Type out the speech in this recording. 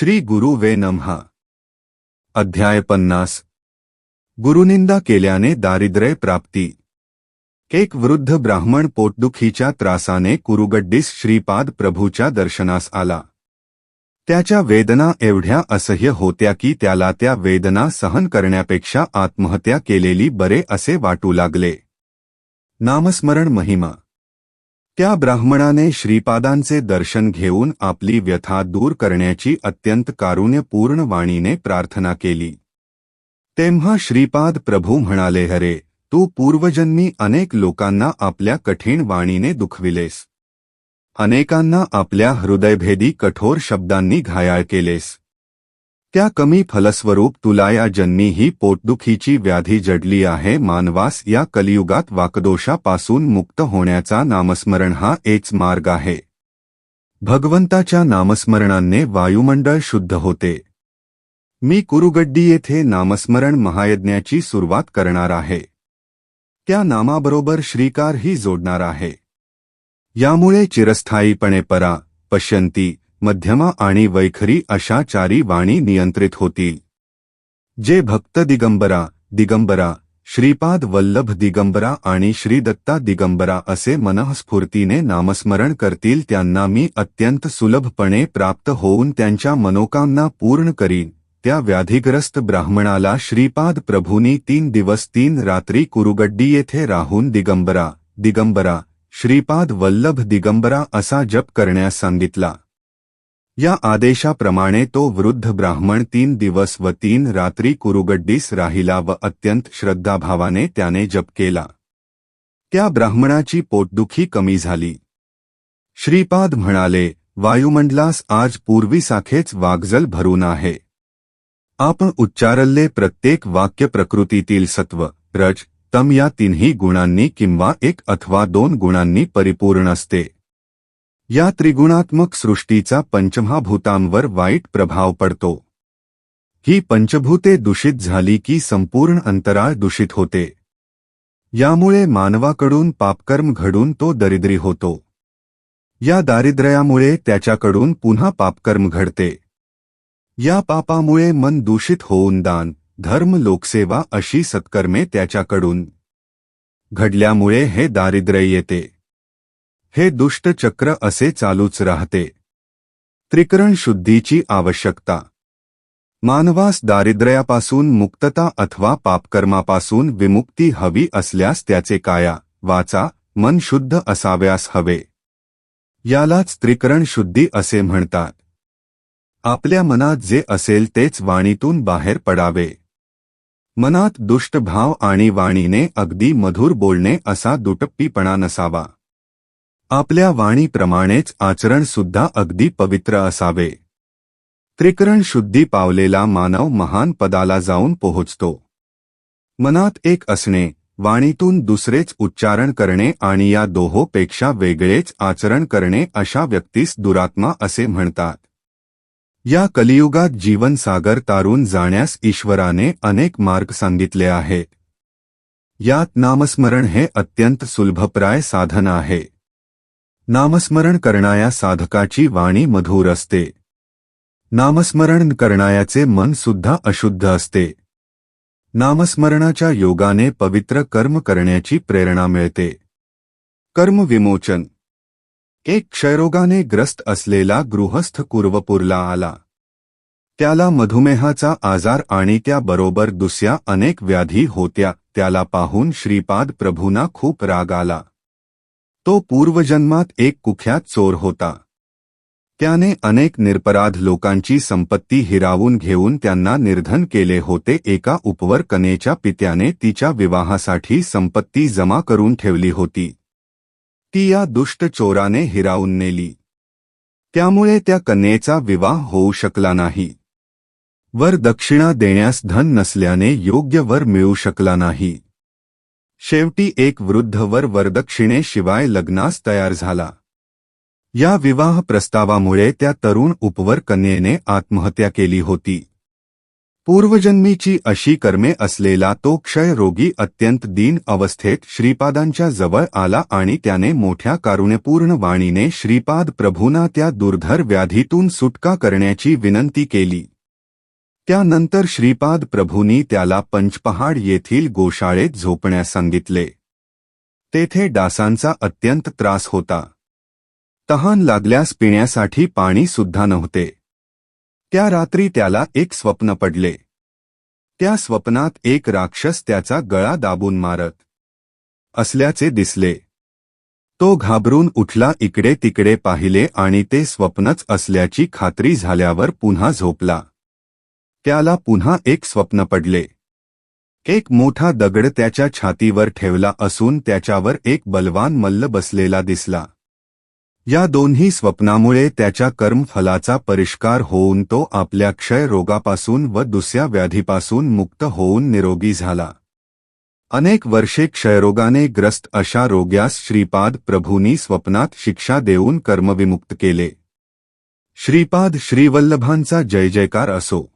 श्री गुरु वे नमः. अध्याय 50. गुरुनिंदा केल्याने दारिद्र्य प्राप्ती. एक वृद्ध ब्राह्मण पोटदुखीच्या त्रासाने कुरुगड्डीस श्रीपाद प्रभूच्या दर्शनास आला. त्याच्या वेदना एवढ्या असह्य होत्या की त्याला त्या वेदना सहन करण्यापेक्षा आत्महत्या केलेली बरे असे वाटू लागले. नामस्मरण महिमा. त्या ब्राह्मणाने श्रीपादांचे दर्शन घेऊन आपली व्यथा दूर करण्याची अत्यंत कारुण्यपूर्ण वाणीने प्रार्थना केली. तेव्हा श्रीपाद प्रभू म्हणाले, हरे, तू पूर्वजन्मी अनेक लोकांना आपल्या कठीण वाणीने दुखविलेस. अनेकांना आपल्या हृदयभेदी कठोर शब्दांनी घायाळ केलेस. त्या कमी फलस्वरूप तुला या जन्मी ही पोटदुखीची व्याधी जडली आहे. मानवास या कलियुगात वाकदोषापासून मुक्त होण्याचा नामस्मरण हा एकच मार्ग आहे. भगवंताच्या नामस्मरणाने वायुमंडळ शुद्ध होते. मी कुरुगड्डी येथे नामस्मरण महायज्ञाची सुरुवात करणार आहे. त्या नामाबरोबर श्रीकारही जोडणार आहे. यामुळे चिरस्थायीपणे परा, पश्यंती, मध्यमा आणि वैखरी अशा चारी वाणी नियंत्रित होतील. जे भक्त दिगंबरा, दिगंबरा, श्रीपाद वल्लभ दिगंबरा आणि श्रीदत्ता दिगंबरा असे मनःस्फूर्तीने नामस्मरण करतील त्यांना मी अत्यंत सुलभपणे प्राप्त होऊन त्यांच्या मनोकामना पूर्ण करीन. त्या व्याधिग्रस्त ब्राह्मणाला श्रीपाद प्रभूंनी 3 दिवस 3 रात्री कुरुगड्डी येथे राहून दिगंबरा, दिगंबरा, श्रीपाद वल्लभ दिगंबरा असा जप करण्यास सांगितला. या आदेशाप्रमाणे तो वृद्ध ब्राह्मण 3 दिवस व 3 रात्री कुरुगड्डीस राहिला व अत्यंत श्रद्धाभावाने त्याने जप केला. त्या ब्राह्मणाची पोटदुखी कमी झाली. श्रीपाद म्हणाले, वायुमंडलास आज पूर्वीसारखेच वागजल भरून आहे. आपण उच्चारले प्रत्येक वाक्य प्रकृतीतील सत्व, रज, तम या तिन्ही गुणांनी किंवा 1 अथवा 2 गुणांनी परिपूर्ण असते. या त्रिगुणात्मक सृष्टीचा पंचमहाभूतांवर वाईट प्रभाव पडतो. ही पंचभूते दूषित झाली की संपूर्ण अंतराळ दूषित होते. यामुळे मानवाकडून पापकर्म घडून तो दरिद्री होतो. या दारिद्र्यामुळे त्याच्याकडून पुन्हा पापकर्म घडते. या पापामुळे मन दूषित होऊन दान, धर्म, लोकसेवा अशी सत्कर्मे त्याच्याकडून घडल्यामुळे हे दारिद्र्य येते. हे दुष्ट चक्र असे चालूच राहते. त्रिकरण शुद्धीची आवश्यकता. मानवास दारिद्र्यापासून मुक्तता अथवा पापकर्मापासून विमुक्ती हवी असल्यास त्याचे काया, वाचा, मन शुद्ध असाव्यास हवे. यालाच त्रिकरण शुद्धी असे म्हणतात. आपल्या मनात जे असेल तेच वाणीतून बाहेर पडावे. मनात दुष्ट भाव आणि वाणीने अगदी मधुर बोलणे असा दुटप्पीपणा नसावा. आपल्या वाणीप्रमाणेच आचरण सुद्धा अगदी पवित्र असावे. त्रिकरण शुद्धी पावलेला मानव महान पदाला जाऊन पोहोचतो. मनात एक असणे, वाणीतून दुसरेच उच्चारण करणे आणि या दोहोपेक्षा वेगळेच आचरण करणे अशा व्यक्तीस दुरात्मा असे म्हणतात. या कलियुगात जीवनसागर तारून जाण्यास ईश्वराने अनेक मार्ग सांगितले आहेत. यात नामस्मरण हे अत्यंत सुलभप्राय साधन आहे. नामस्मरण करणाया साधकाची वाणी मधुर असते. नामस्मरण करणायाचे मन सुद्धा अशुद्ध असते. नामस्मरणाच्या योगाने पवित्र कर्म करण्याची प्रेरणा मिळते. कर्म विमोचन. एक क्षयरोगाने ग्रस्त असलेला गृहस्थ कुरवपूरला आला. त्याला मधुमेहाचा आजार आणि त्याबरोबर दुसऱ्या अनेक व्याधी होत्या. त्याला पाहून श्रीपाद प्रभूंना खूप राग आला. तो पूर्वजन्मात एक कुख्यात चोर होता. त्याने अनेक निरपराध लोकांची संपत्ती हिरावून घेऊन त्यांना निर्धन केले होते. एका उपवर कन्येच्या पित्याने तिच्या विवाहासाठी संपत्ती जमा करून ठेवली होती. ती या दुष्ट चोराने हिरावून नेली. त्यामुळे त्या कन्येचा विवाह होऊ शकला नाही. वर दक्षिणा देण्यास धन नसल्याने योग्य वर मिळू शकला नाही. शेवटी एक वृद्ध वर वरदक्षिणेशिवाय लग्नास तयार झाला. या विवाह प्रस्तावामुळे त्या तरुण उपवर कन्येने आत्महत्या केली होती. पूर्वजन्मीची अशी कर्मे असलेला तो क्षयरोगी अत्यंत दीन अवस्थेत श्रीपादांच्या जवळ आला आणि त्याने मोठ्या कारुण्यपूर्ण वाणीने श्रीपाद प्रभूंना त्या दुर्धर व्याधीतून सुटका करण्याची विनंती केली. त्यानंतर श्रीपाद प्रभूंनी त्याला पंचपहाड येथील गोशाळेत झोपण्यास सांगितले. तेथे डासांचा अत्यंत त्रास होता. तहान लागल्यास पिण्यासाठी पाणी सुद्धा नव्हते. त्या रात्री त्याला एक स्वप्न पडले. त्या स्वप्नात एक राक्षस त्याचा गळा दाबून मारत असल्याचे दिसले. तो घाबरून उठला, इकडे तिकडे पाहिले आणि ते स्वप्नच असल्याची खात्री झाल्यावर पुन्हा झोपला. त्याला पुन्हा एक स्वप्न पडले. एक मोठा दगड त्याच्या छातीवर ठेवला असून त्याच्यावर एक बलवान मल्ल बसलेला दिसला. या दोन्ही स्वप्नामुळे त्याच्या कर्मफलाचा परिष्कार होऊन तो आपल्या क्षय रोगापासून व दुसऱ्या व्याधीपासून मुक्त होऊन निरोगी झाला. अनेक वर्षे क्षयरोगाने ग्रस्त अशा रोग्यास श्रीपाद प्रभूंनी स्वप्नात शिक्षा देऊन कर्मविमुक्त केले. श्रीपाद श्रीवल्लभांचा जय जयकार असो.